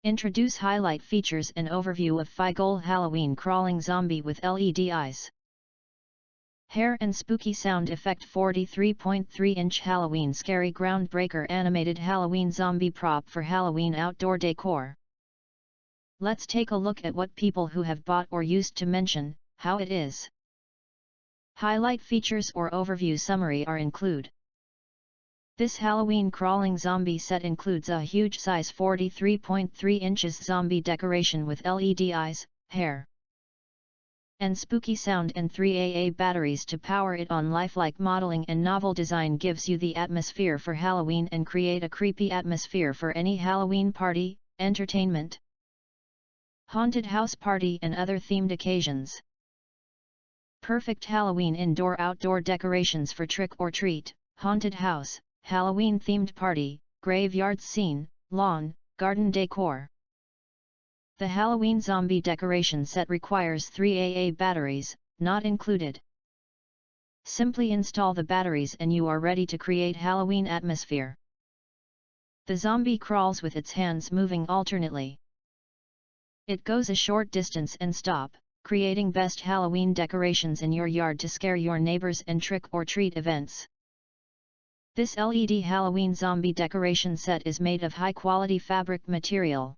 Introduce highlight features and overview of FiGoal Halloween crawling zombie with LED eyes. Hair and spooky sound effect. 43.3-inch Halloween scary Groundbreaker animated Halloween zombie prop for Halloween outdoor decor. Let's take a look at what people who have bought or used to mention how it is. Highlight features or overview summary are include. This Halloween crawling zombie set includes a huge size 43.3 inches zombie decoration with LED eyes, hair, and spooky sound and 3 AA batteries to power it on. Lifelike modeling and novel design gives you the atmosphere for Halloween and create a creepy atmosphere for any Halloween party, entertainment, haunted house party and other themed occasions. Perfect Halloween indoor-outdoor decorations for trick or treat, haunted house, Halloween-themed party, graveyard scene, lawn, garden decor. The Halloween zombie decoration set requires 3 AA batteries, not included. Simply install the batteries and you are ready to create Halloween atmosphere. The zombie crawls with its hands moving alternately. It goes a short distance and stop, creating best Halloween decorations in your yard to scare your neighbors and trick or treat events. This LED Halloween zombie decoration set is made of high-quality fabric material.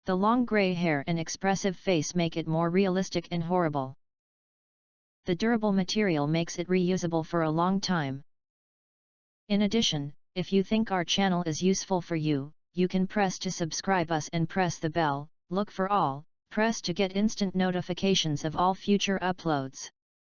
The long gray hair and expressive face make it more realistic and horrible. The durable material makes it reusable for a long time. In addition, if you think our channel is useful for you, you can press to subscribe us and press the bell, look for all, press to get instant notifications of all future uploads.